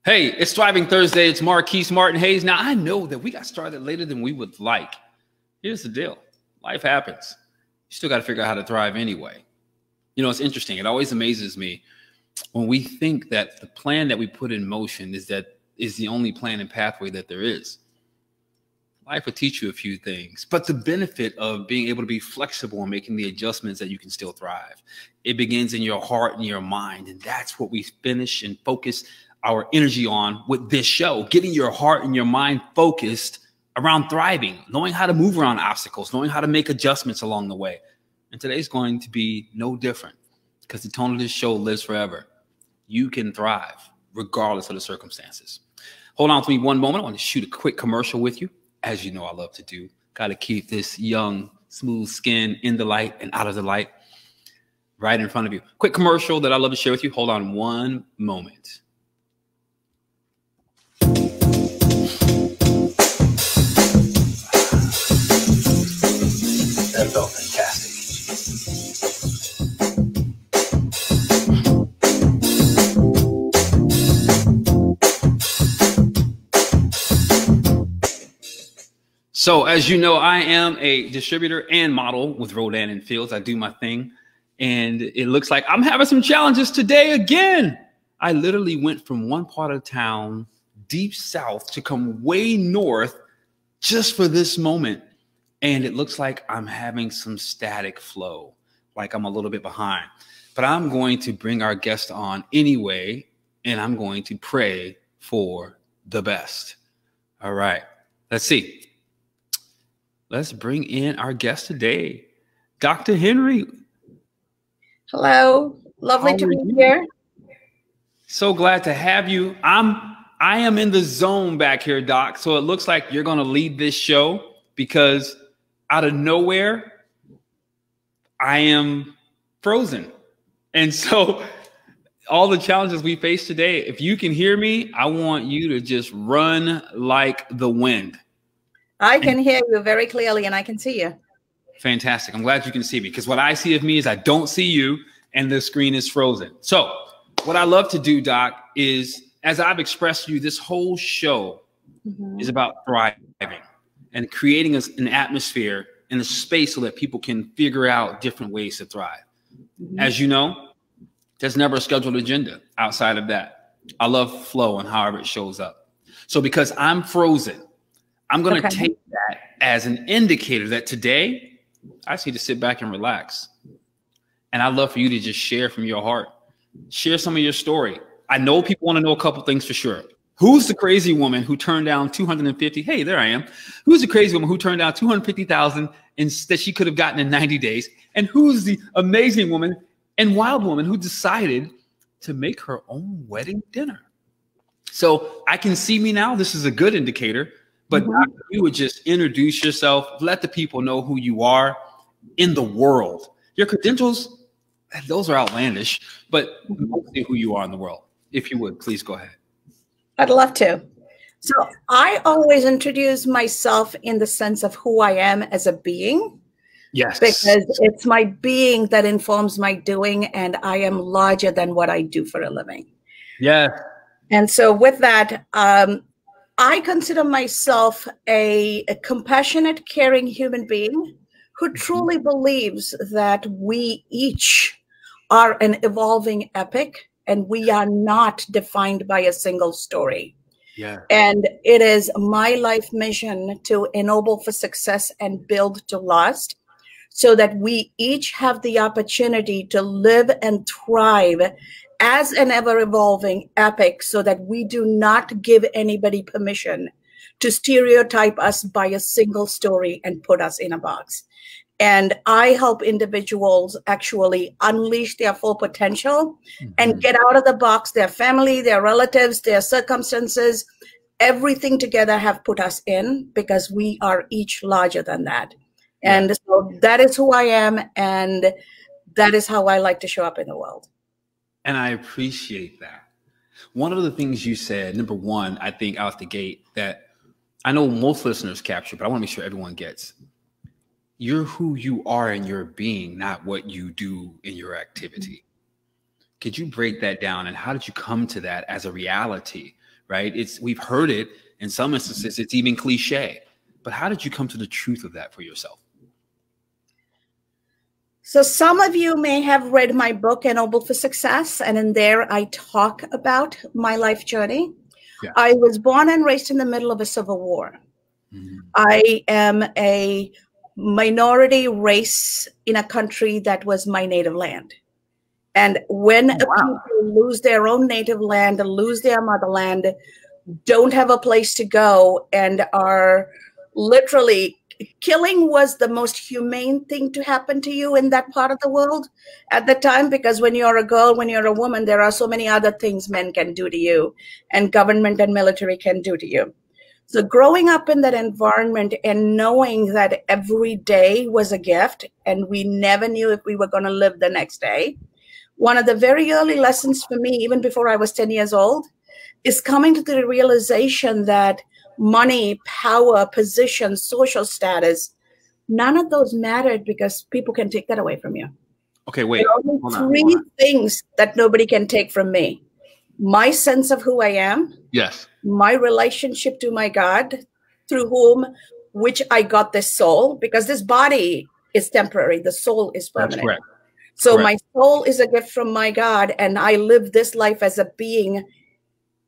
Hey, it's Thriving Thursday. It's Marquise Martin Hayes. Now, I know that we got started later than we would like. Here's the deal. Life happens. You still got to figure out how to thrive anyway. You know, it's interesting. It always amazes me when we think that the plan that we put in motion is the only plan and pathway that there is. Life will teach you a few things, but the benefit of being able to be flexible and making the adjustments that you can still thrive, it begins in your heart and your mind. And that's what we finish and focus our energy on with this show, getting your heart and your mind focused around thriving, knowing how to move around obstacles, knowing how to make adjustments along the way. And today's going to be no different because the tone of this show lives forever. You can thrive regardless of the circumstances. Hold on to me one moment. I want to shoot a quick commercial with you. As you know, I love to do. Got to keep this young, smooth skin in the light and out of the light right in front of you. Quick commercial that I love to share with you. Hold on one moment. That felt fantastic. So as you know, I am a distributor and model with Rodan and Fields. I do my thing. And it looks like I'm having some challenges today again. I literally went from one part of town deep south to come way north just for this moment. And it looks like I'm having some static flow, like I'm a little bit behind. But I'm going to bring our guest on anyway, and I'm going to pray for the best. All right, let's see. Let's bring in our guest today, Dr. Henry. Hello, lovely to be here. So glad to have you. I am in the zone back here, Doc. So it looks like you're going to lead this show because out of nowhere, I am frozen. And so all the challenges we face today, if you can hear me, I want you to just run like the wind. I can hear you very clearly and I can see you. Fantastic. I'm glad you can see me because what I see of me is I don't see you and the screen is frozen. So what I love to do, Doc, is as I've expressed to you, this whole show is about thriving and creating an atmosphere and a space so that people can figure out different ways to thrive. As you know, there's never a scheduled agenda outside of that. I love flow and however it shows up. So because I'm frozen, I'm going to take that as an indicator that today I just need to sit back and relax. And I'd love for you to just share from your heart. Share some of your story. I know people want to know a couple things for sure. Who's the crazy woman who turned down 250? Hey, there I am. Who's the crazy woman who turned down 250,000 that she could have gotten in 90 days? And who's the amazing woman and wild woman who decided to make her own wedding dinner? So I can see me now. This is a good indicator. But you would just introduce yourself, let the people know who you are in the world. Your credentials, those are outlandish, but mostly who you are in the world. If you would, please go ahead. I'd love to. So I always introduce myself in the sense of who I am as a being. Yes. Because it's my being that informs my doing, and I am larger than what I do for a living. Yeah. And so with that, I consider myself a compassionate, caring human being who truly believes that we each are an evolving epic and we are not defined by a single story. Yeah. And it is my life mission to ennoble for success and build to last so that we each have the opportunity to live and thrive as an ever-evolving epic so that we do not give anybody permission to stereotype us by a single story and put us in a box. And I help individuals actually unleash their full potential and get out of the box. Their family, their relatives, their circumstances, everything together have put us in because we are each larger than that. And so that is who I am. And that is how I like to show up in the world. And I appreciate that. One of the things you said, number one, I think out the gate that I know most listeners capture, but I want to make sure everyone gets. You're who you are in your being, not what you do in your activity. Could you break that down? And how did you come to that as a reality? right? We've heard it in some instances. It's even cliche. But how did you come to the truth of that for yourself? So some of you may have read my book, Ennobled for Success, and in there I talk about my life journey. Yeah. I was born and raised in the middle of a civil war. Mm-hmm. I am a minority race in a country that was my native land. And when people lose their own native land, lose their motherland, don't have a place to go, and are literally killing was the most humane thing to happen to you in that part of the world at the time, because when you're a girl, when you're a woman, there are so many other things men can do to you and government and military can do to you. So growing up in that environment and knowing that every day was a gift and we never knew if we were going to live the next day. One of the very early lessons for me, even before I was 10 years old, is coming to the realization that money, power, position, social status, none of those mattered because people can take that away from you. Okay, wait. There are only three things that nobody can take from me. My sense of who I am. Yes. My relationship to my God, through which I got this soul, because this body is temporary. The soul is permanent. That's correct. So my soul is a gift from my God, and I live this life as a being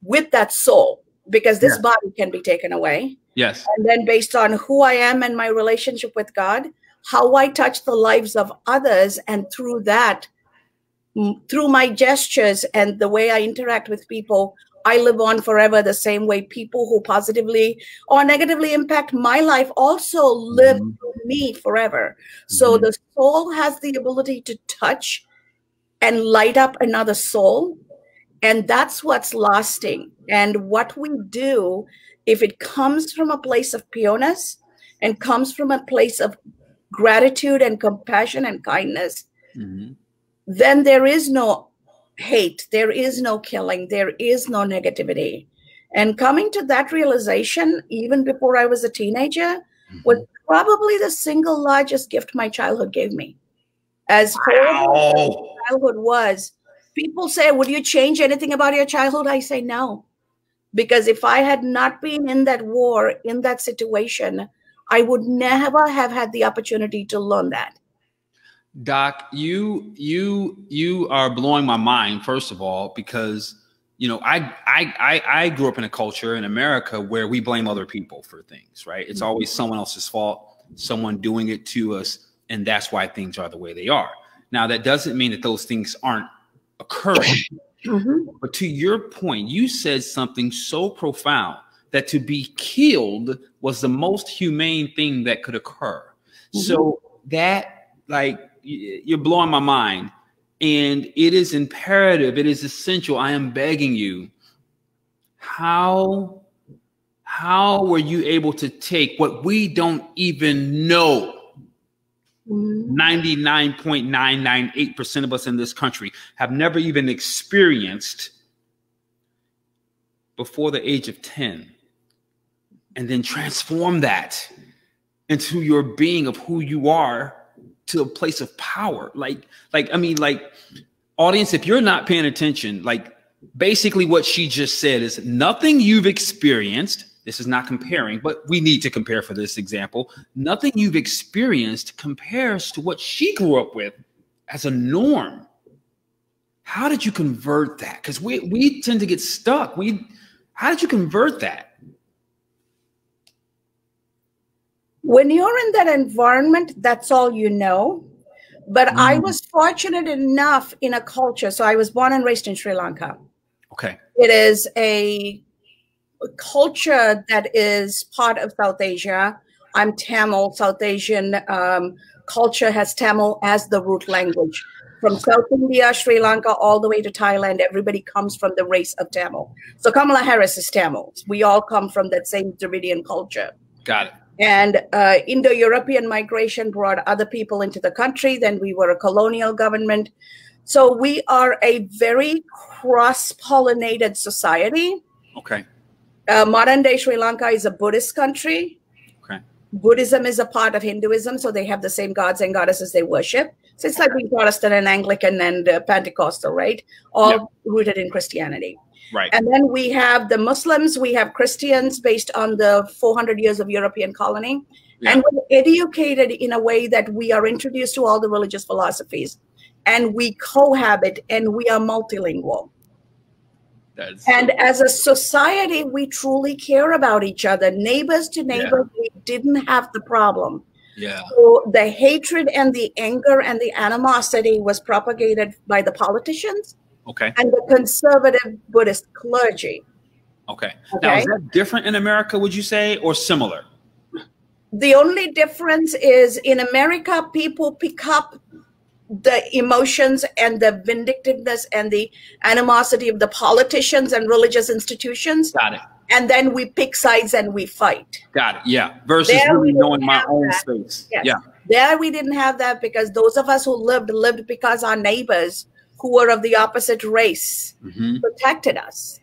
with that soul, because this body can be taken away. Yes. And then based on who I am and my relationship with God, how I touch the lives of others, and through that, through my gestures and the way I interact with people, I live on forever the same way people who positively or negatively impact my life also live through me forever. So the soul has the ability to touch and light up another soul. And that's what's lasting. And what we do, if it comes from a place of pureness and comes from a place of gratitude and compassion and kindness, then there is no hate, there is no killing, there is no negativity. And coming to that realization, even before I was a teenager, was probably the single largest gift my childhood gave me. As horrible as childhood was, people say, would you change anything about your childhood? I say no. Because if I had not been in that war, in that situation, I would never have had the opportunity to learn that. Doc, you are blowing my mind, first of all, because I grew up in a culture in America where we blame other people for things, right? It's always someone else's fault, someone doing it to us, and that's why things are the way they are. Now, that doesn't mean that those things aren't occurring. But to your point, you said something so profound that to be killed was the most humane thing that could occur. So that, like, you're blowing my mind, and it is imperative, it is essential. I am begging you, how were you able to take what we don't even know? 99.998% of us in this country have never even experienced before the age of 10, and then transform that into your being of who you are, to a place of power. Like, audience, if you're not paying attention, like, basically what she just said is nothing you've experienced. This is not comparing, but we need to compare for this example. Nothing you've experienced compares to what she grew up with as a norm. How did you convert that? Because we tend to get stuck. How did you convert that? When you're in that environment, that's all you know. But I was fortunate enough in a culture. So I was born and raised in Sri Lanka. Okay. It is a culture that is part of South Asia. I'm Tamil. South Asian culture has Tamil as the root language. From South India, Sri Lanka, all the way to Thailand, everybody comes from the race of Tamil. So Kamala Harris is Tamil. We all come from that same Dravidian culture. Got it. And Indo-European migration brought other people into the country. Then we were a colonial government. So we are a very cross-pollinated society. Okay. Modern day Sri Lanka is a Buddhist country. Okay. Buddhism is a part of Hinduism, so they have the same gods and goddesses they worship. So it's like being Protestant and Anglican and Pentecostal, right? All rooted in Christianity. Right. And then we have the Muslims, we have Christians based on the 400 years of European colony. Yeah. And we're educated in a way that we are introduced to all the religious philosophies, and we cohabit, and we are multilingual. And as a society, we truly care about each other. Neighbors to neighbors, we didn't have the problem. Yeah. So the hatred and the anger and the animosity was propagated by the politicians. Okay. And the conservative Buddhist clergy. Okay. Now, is that different in America, would you say, or similar? The only difference is in America, people pick up the emotions and the vindictiveness and the animosity of the politicians and religious institutions. Got it. And then we pick sides and we fight. Got it. Yeah. Versus really knowing my own space. Yes. Yeah. There we didn't have that, because those of us who lived because our neighbors who were of the opposite race protected us.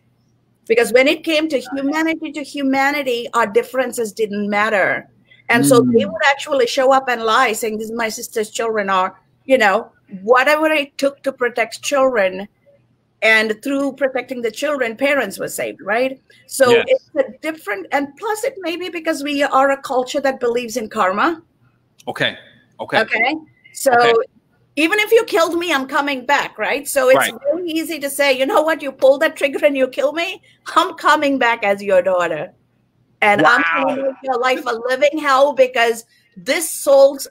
Because when it came to humanity, our differences didn't matter. And so they would actually show up and lie, saying, this is my sister's children, or, you know, whatever it took to protect children. And through protecting the children, parents were saved, right? So it's a different, and plus it may be because we are a culture that believes in karma. Okay. So even if you killed me, I'm coming back, right? So it's very easy to say, you know what, you pull that trigger and you kill me, I'm coming back as your daughter. And I'm going to make your life a living hell, because this soul's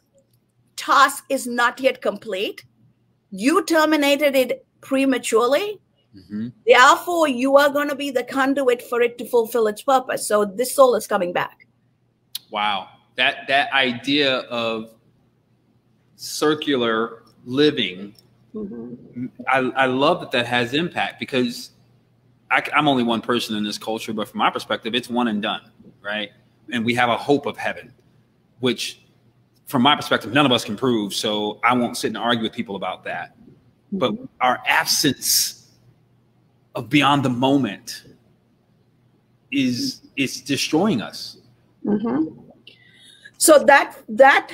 task is not yet complete. You terminated it prematurely. Therefore, you are going to be the conduit for it to fulfill its purpose. So this soul is coming back. Wow. That idea of circular living, I love that has impact, because I'm only one person in this culture, but from my perspective, it's one and done, right? And we have a hope of heaven, which from my perspective, none of us can prove. So I won't sit and argue with people about that. But our absence of beyond the moment is destroying us. So that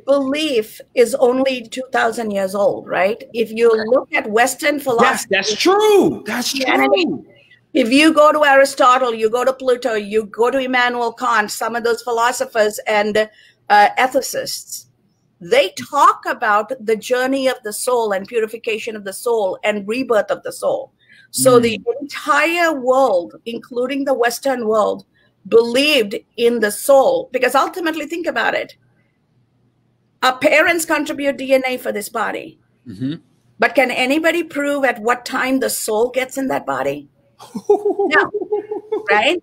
belief is only 2,000 years old, right? If you look at Western philosophy, that's true. That's true. If you go to Aristotle, you go to Plato, you go to Immanuel Kant, some of those philosophers and ethicists, they talk about the journey of the soul and purification of the soul and rebirth of the soul. So the entire world, including the Western world, believed in the soul, because ultimately, think about it. Our parents contribute DNA for this body. But can anybody prove at what time the soul gets in that body? No, right?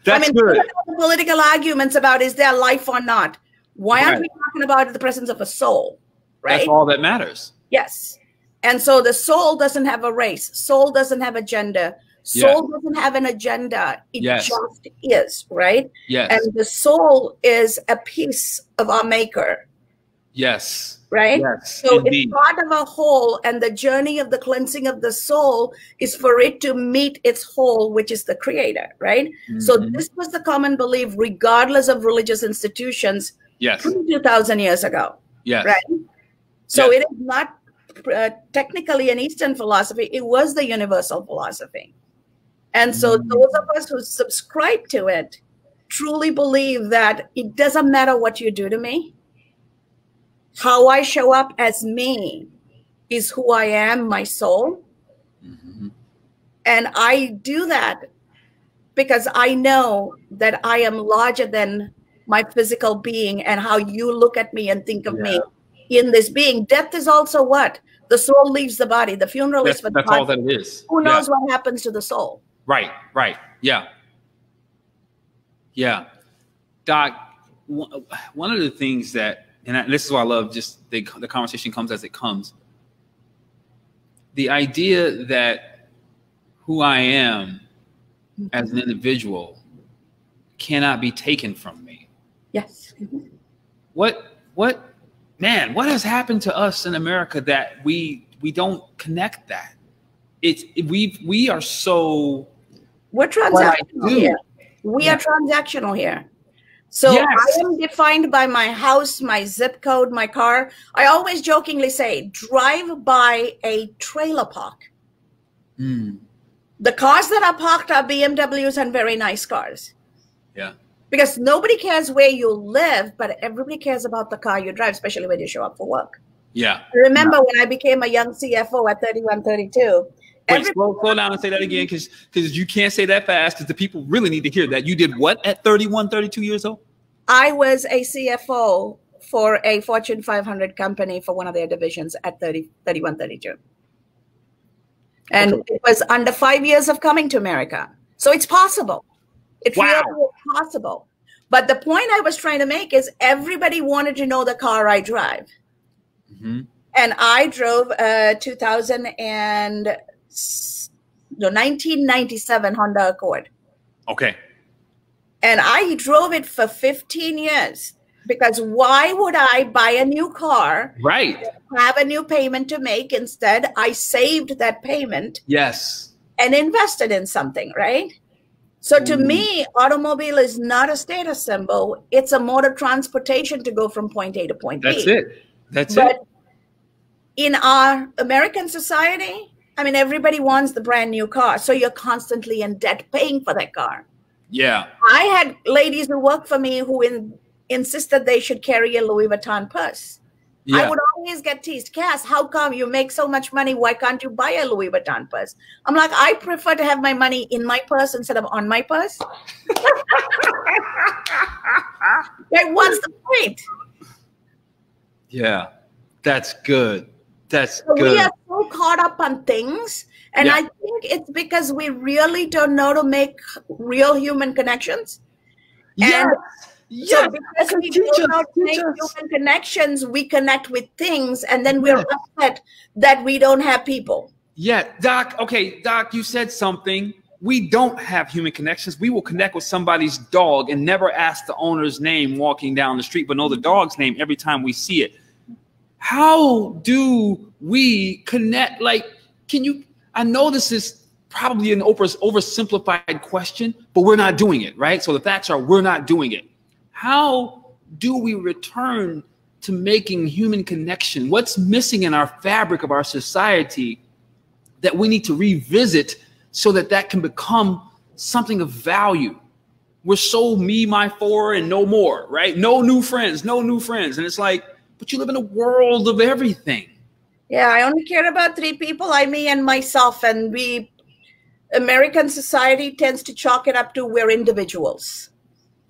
That's good. Political arguments about is there life or not. Why aren't we talking about the presence of a soul? Right? That's all that matters. Yes. And so the soul doesn't have a race. Soul doesn't have a gender. Soul doesn't have an agenda. It just is, right? Yes. And the soul is a piece of our maker. Yes. Right? Yes, so indeed. It's part of a whole, and the journey of the cleansing of the soul is for it to meet its whole, which is the creator, right? So this was the common belief, regardless of religious institutions, 2,000 years ago. Yes. Right? So it is not technically an Eastern philosophy, it was the universal philosophy. And so those of us who subscribe to it truly believe that it doesn't matter what you do to me. How I show up as me is who I am, my soul. And I do that because I know that I am larger than my physical being and how you look at me and think of me in this being. Death is also what? The soul leaves the body. The funeral is for the body. That's all that it is. Who knows what happens to the soul? Right. Yeah. Doc, one of the things that, and this is why I love just the conversation comes as it comes. The idea that who I am as an individual cannot be taken from me. Yes. What has happened to us in America that we don't connect that? We are so. We're transactional here. We are transactional here. So I am defined by my house, my zip code, my car. I always jokingly say, drive by a trailer park. The cars that are parked are BMWs and very nice cars. Yeah. Because nobody cares where you live, but everybody cares about the car you drive, especially when you show up for work. Yeah. I remember when I became a young CFO at 31, 32. Wait, slow down and say that again, because you can't say that fast, because the people really need to hear that. You did what at 31, 32 years old? I was a CFO for a Fortune 500 company for one of their divisions at 31, 32. And it was under 5 years of coming to America. So it's possible. It really is possible. But the point I was trying to make is everybody wanted to know the car I drive. Mm-hmm. And I drove a 1997 Honda Accord. Okay. And I drove it for 15 years. Because why would I buy a new car? Right. Have a new payment to make? Instead, I saved that payment. Yes. And invested in something, right? So to me, automobile is not a status symbol. It's a mode of transportation to go from point A to point B. That's it. That's but it. In our American society, I mean, everybody wants the brand new car. So you're constantly in debt paying for that car. Yeah. I had ladies who worked for me who insisted they should carry a Louis Vuitton purse. Yeah. I would always get teased, Cass, how come you make so much money? Why can't you buy a Louis Vuitton purse? I'm like, I prefer to have my money in my purse instead of on my purse. Like, what's the point? Yeah, that's good. That's good. We are so caught up on things. And I think it's because we really don't know to make real human connections. Yeah. So because we don't know to make human connections, we connect with things, and then we're upset that we don't have people. Yeah, Doc. Okay, Doc, you said something. We don't have human connections. We will connect with somebody's dog and never ask the owner's name walking down the street, but know the dog's name every time we see it. How do we connect? Like, can you? I know this is probably an oversimplified question, but we're not doing it, right? So the facts are we're not doing it. How do we return to making human connection? What's missing in our fabric of our society that we need to revisit so that that can become something of value? We're so me, my, for, and no more, right? No new friends, no new friends. And it's like, but you live in a world of everything. Yeah, I only care about 3 people, me and myself. And American society tends to chalk it up to we're individuals.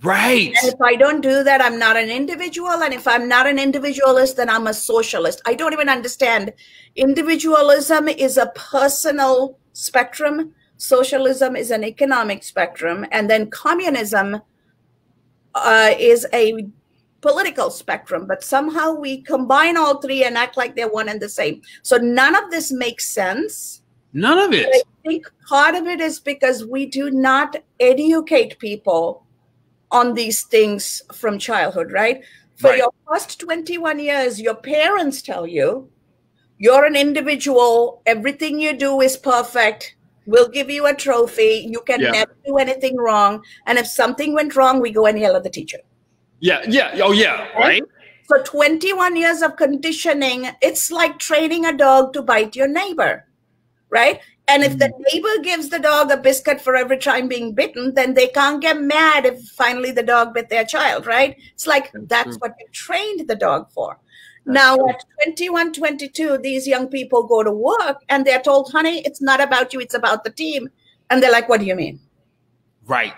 Right. And if I don't do that, I'm not an individual. And if I'm not an individualist, then I'm a socialist. I don't even understand. Individualism is a personal spectrum. Socialism is an economic spectrum. And then communism is a political spectrum. But somehow we combine all 3 and act like they're one and the same. So none of this makes sense. None of it. But I think part of it is because we do not educate people on these things from childhood, right? For your first 21 years, your parents tell you, you're an individual, everything you do is perfect, we'll give you a trophy, you can never do anything wrong, and if something went wrong, we go and yell at the teacher. Right? So 21 years of conditioning, it's like training a dog to bite your neighbor, right? And if the neighbor gives the dog a biscuit for every time being bitten, then they can't get mad if finally the dog bit their child, right? It's like that's what you trained the dog for. Now at 21, 22, these young people go to work and they're told, honey, it's not about you, it's about the team. And they're like, what do you mean? Right.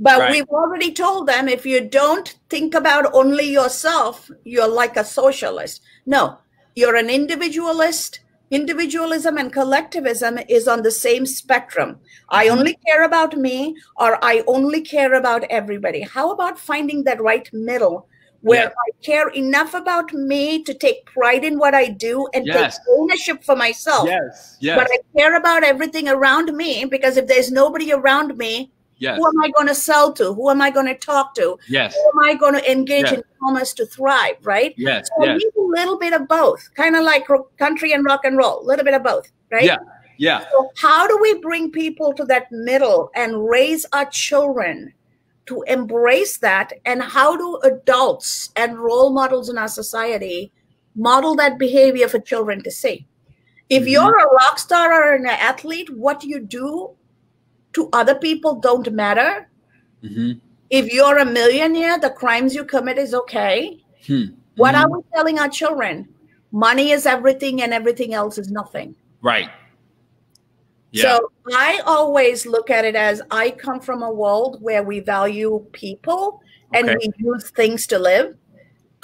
But we've already told them, if you don't think about only yourself, you're like a socialist. No, you're an individualist. Individualism and collectivism is on the same spectrum. I only care about me, or I only care about everybody. How about finding that right middle where I care enough about me to take pride in what I do and take ownership for myself? But I care about everything around me, because if there's nobody around me, who am I going to sell to? Who am I going to talk to? Who am I going to engage in commerce to thrive, right? So I need a little bit of both, kind of like country and rock and roll, a little bit of both, right? So how do we bring people to that middle and raise our children to embrace that? And how do adults and role models in our society model that behavior for children to see? If you're a rock star or an athlete, what you do to other people don't matter. If you're a millionaire, the crimes you commit is okay. What are we telling our children? Money is everything and everything else is nothing. Right. Yeah. So I always look at it as I come from a world where we value people and we use things to live.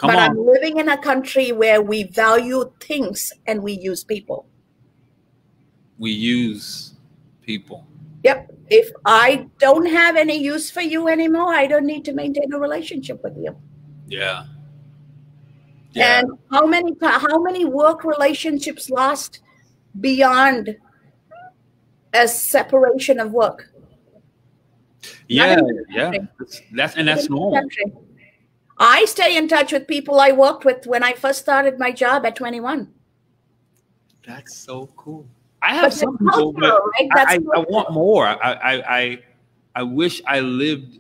But I'm living in a country where we value things and we use people. We use people. Yep. If I don't have any use for you anymore, I don't need to maintain a relationship with you. Yeah. And how many work relationships last beyond a separation of work? Yeah. That's normal. I stay in touch with people I worked with when I first started my job at 21. That's so cool. I have some people, but I want more. I wish I lived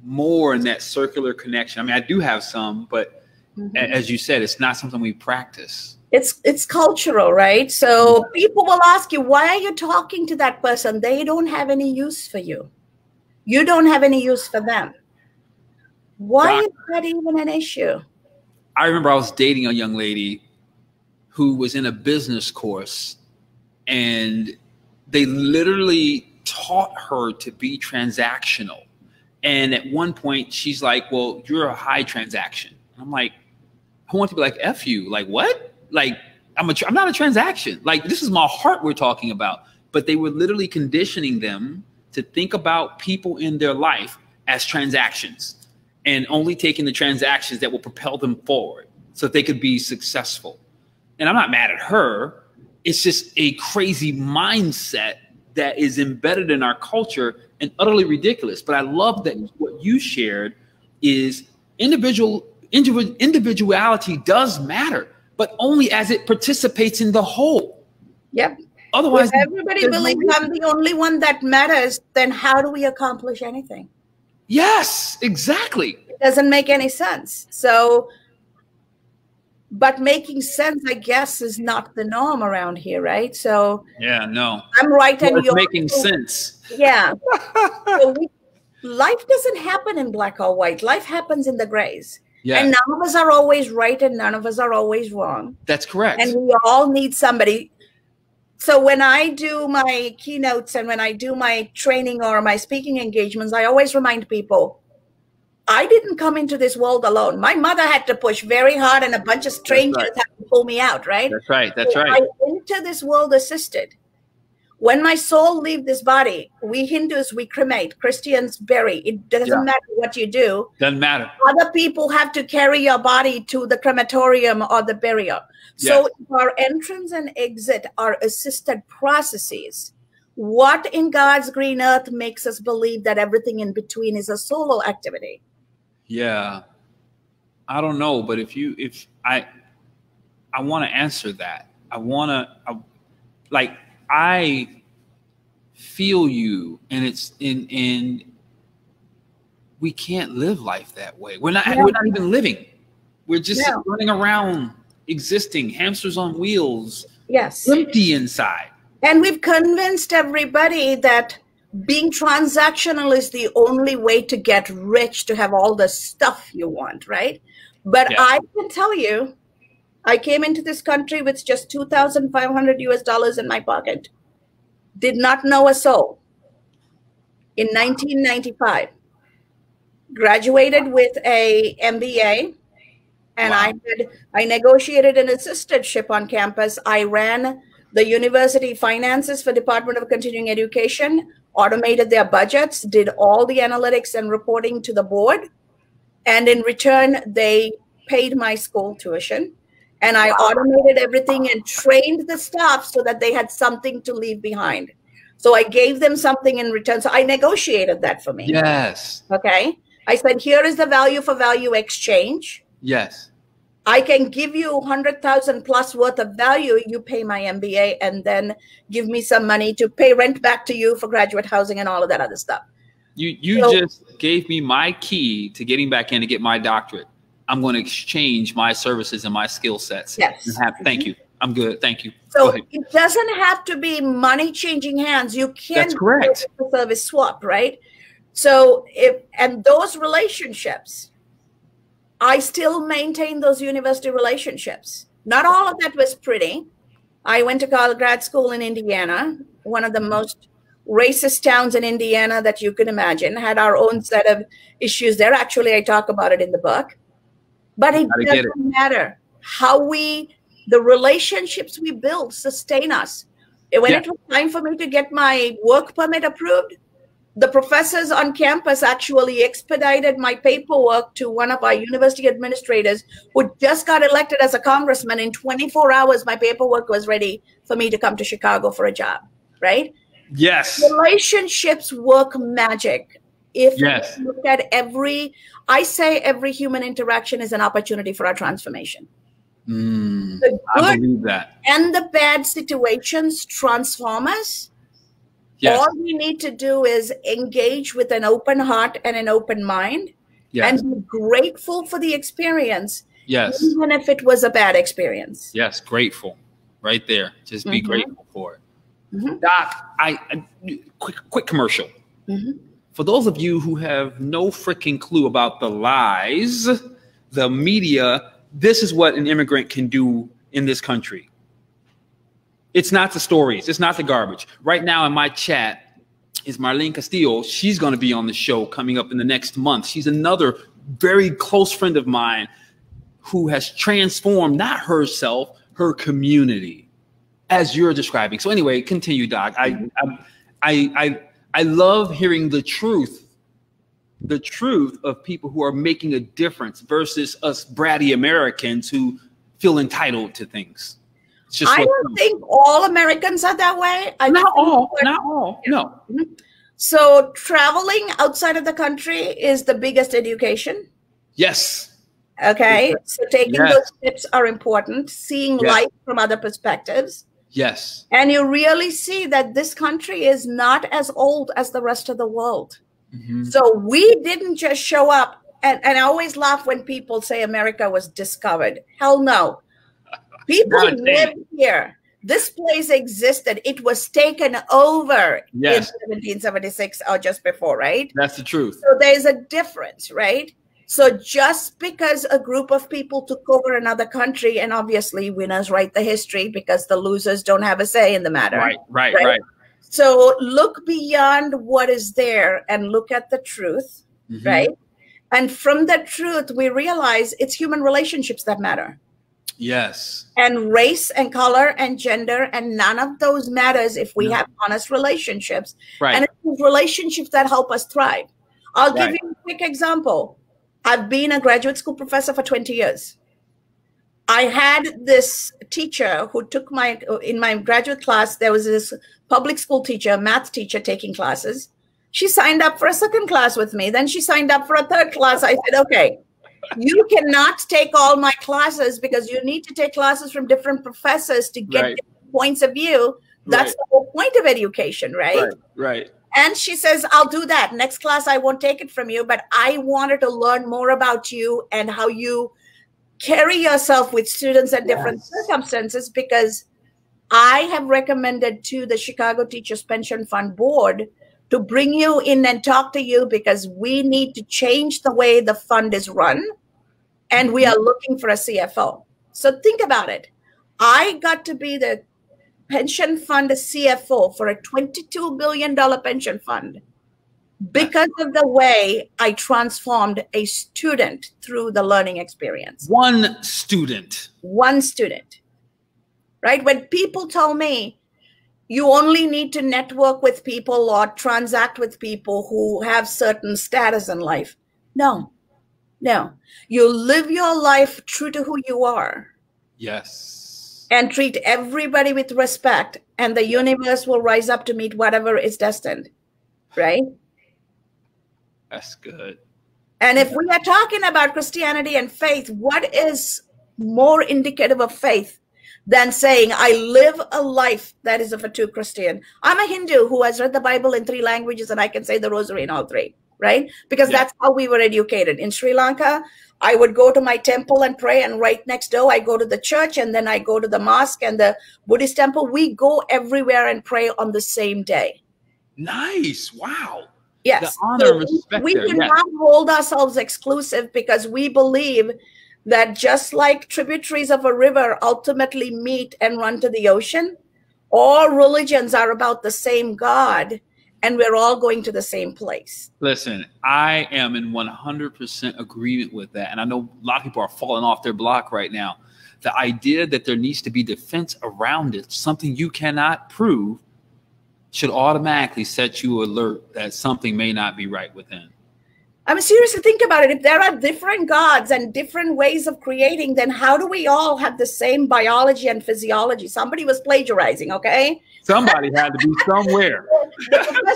more in that circular connection. I mean, I do have some, but as you said, it's not something we practice. It's cultural, right? So people will ask you, why are you talking to that person? They don't have any use for you. You don't have any use for them. Why is that even an issue? I remember I was dating a young lady who was in a business course, and they literally taught her to be transactional. And at one point she's like, well, you're a high transaction. And I'm like, I want to be like, F you. Like, what? Like, I'm not a transaction. Like, this is my heart we're talking about. But they were literally conditioning them to think about people in their life as transactions, and only taking the transactions that will propel them forward so that they could be successful. And I'm not mad at her. It's just a crazy mindset that is embedded in our culture and utterly ridiculous. But I love that what you shared is individuality does matter, but only as it participates in the whole. Yep. Otherwise, if everybody believes I'm the only one that matters, then how do we accomplish anything? Yes, exactly. It doesn't make any sense. So, but making sense, I guess, is not the norm around here, right? So yeah, no, I'm right, and you're making sense. Yeah. So life doesn't happen in black or white. Life happens in the grays. Yeah. And none of us are always right, and none of us are always wrong. That's correct. And we all need somebody. So when I do my keynotes and when I do my training or my speaking engagements, I always remind people, I didn't come into this world alone. My mother had to push very hard, and a bunch of strangers had to pull me out, right? That's right. That's right. I enter this world assisted. When my soul leaves this body, we Hindus, we cremate, Christians bury. It doesn't matter what you do. Doesn't matter. Other people have to carry your body to the crematorium or the burial. So if our entrance and exit are assisted processes, what in God's green earth makes us believe that everything in between is a solo activity? Yeah. I don't know, but I want to answer that. I feel you, and it's in we can't live life that way. We're not even living. We're just running around, existing, hamsters on wheels. Yes. Empty inside. And we've convinced everybody that being transactional is the only way to get rich, to have all the stuff you want, right? But I can tell you, I came into this country with just $2,500 in my pocket. Did not know a soul. In 1995, graduated with a MBA, and I negotiated an assistantship on campus. I ran the university finances for Department of Continuing Education, automated their budgets, did all the analytics and reporting to the board, and in return, they paid my school tuition. And I automated everything and trained the staff so that they had something to leave behind. So I gave them something in return. So I negotiated that for me. Yes. Okay. I said, here is the value for value exchange. Yes. I can give you 100,000 plus worth of value. You pay my MBA and then give me some money to pay rent back to you for graduate housing and all of that other stuff. You just gave me my key to getting back in to get my doctorate. I'm going to exchange my services and my skill sets. Yes. Thank you. I'm good. Thank you. So it doesn't have to be money changing hands. You can That's correct. do a service swap, right? So and those relationships, I still maintain those university relationships. Not all of that was pretty. I went to grad school in Indiana, one of the most racist towns in Indiana that you can imagine, had our own set of issues there. Actually, I talk about it in the book. But it doesn't matter how the relationships we build sustain us. When it was time for me to get my work permit approved, the professors on campus actually expedited my paperwork to one of our university administrators who just got elected as a congressman. In 24 hours, my paperwork was ready for me to come to Chicago for a job, right? Yes. Relationships work magic. If you look at I say every human interaction is an opportunity for our transformation. The good I believe that. And the bad situations transform us. Yes. All we need to do is engage with an open heart and an open mind, and be grateful for the experience, even if it was a bad experience. Yes, grateful, right there. Just be grateful for it. Doc, quick commercial. For those of you who have no freaking clue about the lies, the media, this is what an immigrant can do in this country. It's not the stories. It's not the garbage. Right now in my chat is Marlene Castillo. She's going to be on the show coming up in the next month. She's another very close friend of mine who has transformed not herself, her community, as you're describing. So anyway, continue, Doc. I love hearing the truth of people who are making a difference versus us bratty Americans who feel entitled to things. I don't think all Americans are that way. Not all. No. So traveling outside of the country is the biggest education. Yes. Okay. So taking those tips are important. Seeing life from other perspectives. Yes. And you really see that this country is not as old as the rest of the world. So we didn't just show up. And I always laugh when people say America was discovered. Hell no. People lived here. This place existed. It was taken over in 1776 or just before, right? That's the truth. So there's a difference, right? So just because a group of people took over another country, and obviously winners write the history because the losers don't have a say in the matter. Right. So look beyond what is there and look at the truth, right? And from the truth, we realize it's human relationships that matter. Yes. And race and color and gender and none of those matters if we have honest relationships. And it's relationships that help us thrive. I'll give you a quick example. I've been a graduate school professor for 20 years. I had this teacher who took in my graduate class, there was this public school teacher, math teacher taking classes. She signed up for a second class with me. Then she signed up for a third class. I said, okay, you cannot take all my classes because you need to take classes from different professors to get different points of view. That's the whole point of education, right? Right. And she says, I'll do that. Next class, I won't take it from you, but I wanted to learn more about you and how you carry yourself with students at different circumstances, because I have recommended to the Chicago Teachers Pension Fund Board to bring you in and talk to you because we need to change the way the fund is run. And we are looking for a CFO. So think about it. I got to be the pension fund CFO for a $22 billion pension fund because of the way I transformed a student through the learning experience. One student. Right? When people tell me you only need to network with people or transact with people who have certain status in life. No. You live your life true to who you are. Yes. And treat everybody with respect, and the universe will rise up to meet whatever is destined. Right? That's good. And if we are talking about Christianity and faith, what is more indicative of faith than saying, I live a life that is of a true Christian? I'm a Hindu who has read the Bible in 3 languages, and I can say the rosary in all 3, right? Because that's how we were educated. In Sri Lanka, I would go to my temple and pray, and right next door I go to the church, and then I go to the mosque and the Buddhist temple. We go everywhere and pray on the same day. Nice. Wow. Yes. The honor and respect we there. do not hold ourselves exclusive, because we believe that just like tributaries of a river ultimately meet and run to the ocean, all religions are about the same God, and we're all going to the same place. Listen, I am in 100% agreement with that. And I know a lot of people are falling off their block right now. The idea that there needs to be defense around it, something you cannot prove, should automatically set you alert that something may not be right within. I mean, seriously, think about it. If there are different gods and different ways of creating, then how do we all have the same biology and physiology? Somebody was plagiarizing, okay? Somebody had to be somewhere.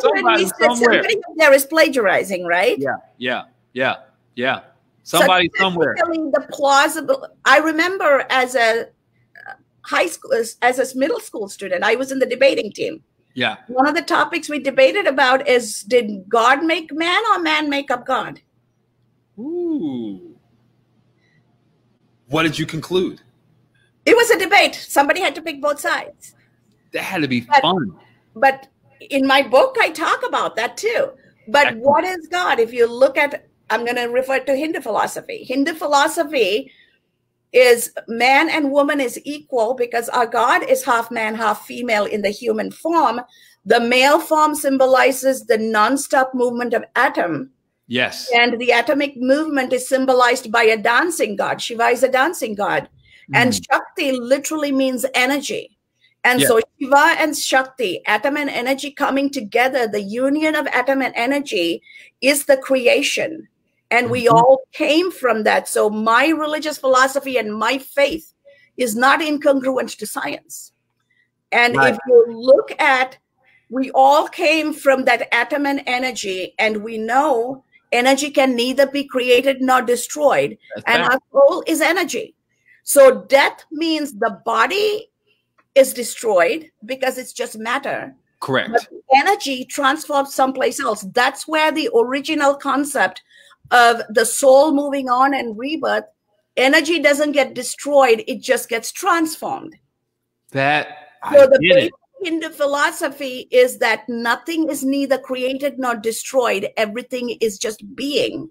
Somebody there is plagiarizing, right? Yeah. Somebody somewhere. The plausible. I remember as a high school, as a middle school student, I was in the debating team. Yeah. One of the topics we debated about is, did God make man or man make up God? Ooh. What did you conclude? It was a debate. Somebody had to pick both sides. That had to be fun. But in my book, I talk about that too. But what is God? If you look at, I'm going to refer to Hindu philosophy. Hindu philosophy is man and woman is equal, because our God is half man, half female in the human form. The male form symbolizes the non-stop movement of atom. Yes. And the atomic movement is symbolized by a dancing god. Shiva is a dancing god. And Shakti literally means energy. And so Shiva and Shakti, atom and energy coming together, the union of atom and energy is the creation. And we all came from that. So my religious philosophy and my faith is not incongruent to science. And if you look at, we all came from that atom and energy, and we know energy can neither be created nor destroyed. And our soul is energy. So death means the body is destroyed because it's just matter. Correct. But the energy transforms someplace else. That's where the original concept of the soul moving on and rebirth, energy doesn't get destroyed, it just gets transformed. So the basic Hindu philosophy is that nothing is neither created nor destroyed, everything is just being.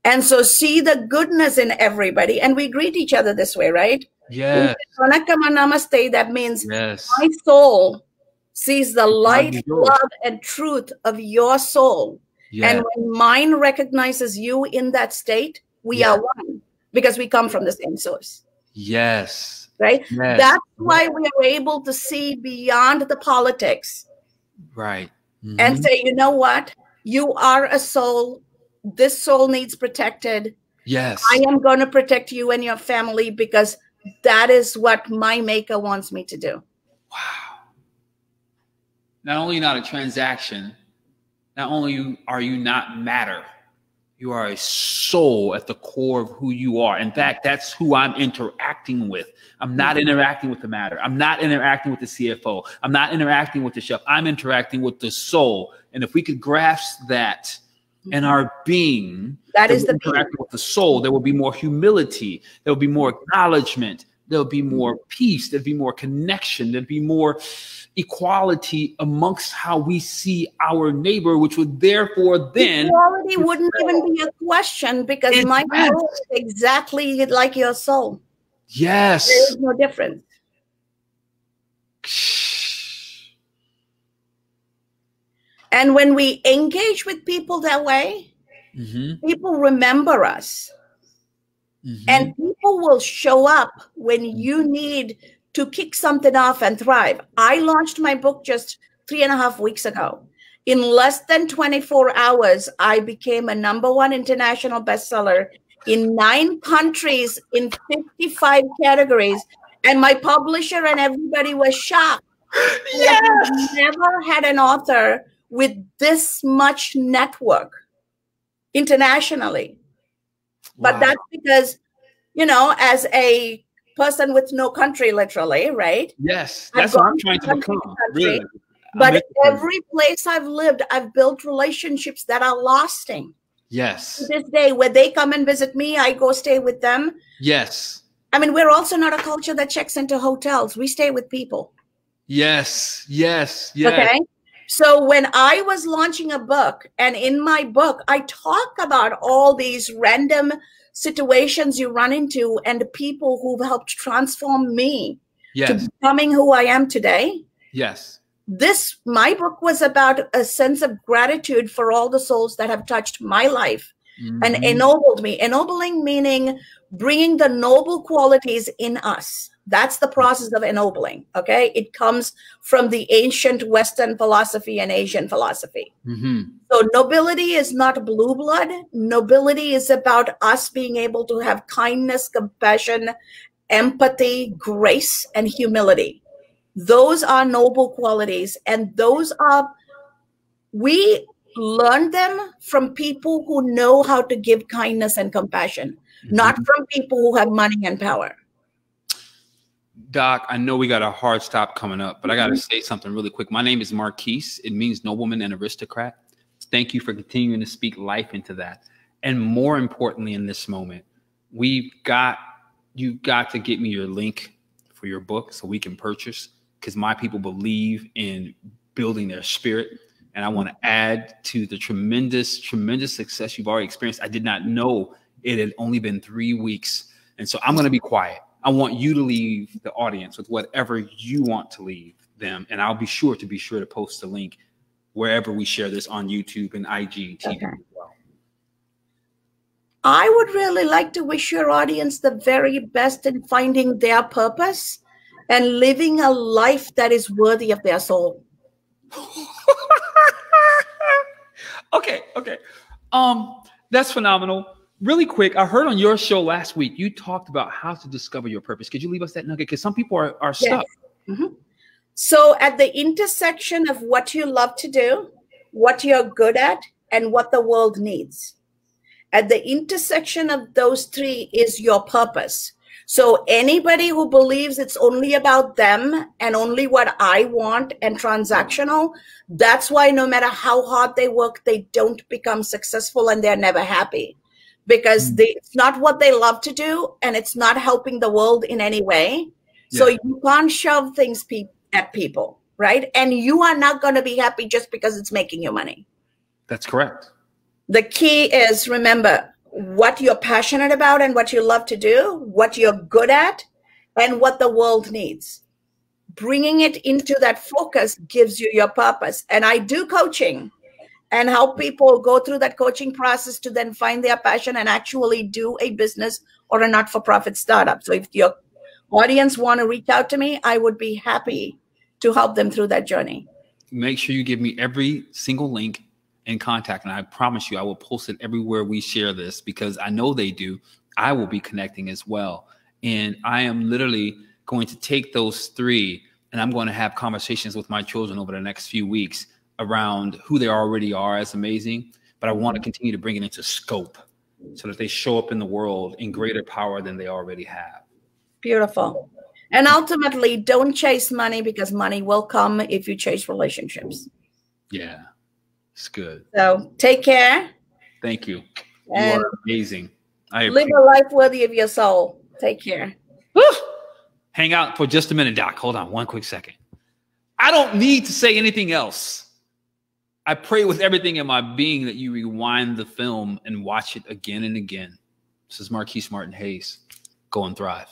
And so see the goodness in everybody, and we greet each other this way, right? Yes. Vanakama Namaste, that means yes. My soul sees the light, love, and truth of your soul. Yes. And when mine recognizes you in that state, we are one, because we come from the same source. Yes. Right? Yes. That's why we are able to see beyond the politics. Right. And say, you know what? You are a soul. This soul needs protected. Yes. I am going to protect you and your family, because that is what my maker wants me to do. Wow. Not only not a transaction, not only are you not matter, you are a soul at the core of who you are. In fact, that's who I'm interacting with. I'm not interacting with the matter. I'm not interacting with the CFO. I'm not interacting with the chef. I'm interacting with the soul. And if we could grasp that in our being, that is the interacting with the soul, there will be more humility. There will be more acknowledgement. There'll be more peace. There'll be more connection. There'll be more equality amongst how we see our neighbor, which would therefore then equality wouldn't even be a question, because my soul is exactly like your soul. Yes. There is no difference. And when we engage with people that way, people remember us. And people will show up when you need to kick something off and thrive. I launched my book just 3.5 weeks ago. In less than 24 hours, I became a #1 international bestseller in 9 countries in 55 categories. And my publisher and everybody was shocked. Yes. I've never had an author with this much network internationally. Wow. But that's because, you know, as a person with no country, literally, right? Yes, that's what I'm trying to become. Really. But every place I've lived, I've built relationships that are lasting. Yes. To this day, where they come and visit me, I go stay with them. Yes. I mean, we're also not a culture that checks into hotels. We stay with people. Yes. Yes. Yes. Okay. So when I was launching a book, and in my book, I talk about all these random situations you run into and people who've helped transform me to becoming who I am today. Yes. My book was about a sense of gratitude for all the souls that have touched my life and ennobled me. Ennobling meaning bringing the noble qualities in us. That's the process of ennobling, okay? It comes from the ancient Western philosophy and Asian philosophy. So nobility is not blue blood. Nobility is about us being able to have kindness, compassion, empathy, grace, and humility. Those are noble qualities, and we learn them from people who know how to give kindness and compassion, not from people who have money and power. Doc, I know we got a hard stop coming up, but I got to say something really quick. My name is Marquise. It means nobleman and aristocrat. Thank you for continuing to speak life into that. And more importantly, in this moment, you've got to get me your link for your book so we can purchase, because my people believe in building their spirit. And I want to add to the tremendous, tremendous success you've already experienced. I did not know it had only been 3 weeks. And so I'm going to be quiet. I want you to leave the audience with whatever you want to leave them. And I'll be sure to post the link wherever we share this on YouTube and IGTV as well. I would really like to wish your audience the very best in finding their purpose and living a life that is worthy of their soul. Okay. That's phenomenal. Really quick, I heard on your show last week, you talked about how to discover your purpose. Could you leave us that nugget? Because some people are stuck. So at the intersection of what you love to do, what you're good at, and what the world needs, at the intersection of those three is your purpose. So anybody who believes it's only about them and only what I want and transactional, that's why no matter how hard they work, they don't become successful and they're never happy. Because it's not what they love to do, and it's not helping the world in any way. So you can't shove things at people, right? And you are not going to be happy just because it's making you money. That's correct. The key is, remember, what you're passionate about and what you love to do, what you're good at, and what the world needs. Bringing it into that focus gives you your purpose. And I do coaching and help people go through that coaching process to then find their passion and actually do a business or a not-for-profit startup. So if your audience want to reach out to me, I would be happy to help them through that journey. Make sure you give me every single link and contact, and I promise you I will post it everywhere we share this, because I know they do. I will be connecting as well. And I am literally going to take those three, and I'm going to have conversations with my children over the next few weeks around who they already are as amazing, but I want to continue to bring it into scope so that they show up in the world in greater power than they already have. Beautiful. And ultimately, don't chase money, because money will come if you chase relationships. Yeah, it's good. So take care. Thank you. You are amazing. Live a life worthy of your soul. Take care. Woo! Hang out for just a minute, Doc. Hold on one quick second. I don't need to say anything else. I pray with everything in my being that you rewind the film and watch it again and again. This is Marquise Martin Hayes. Go and thrive.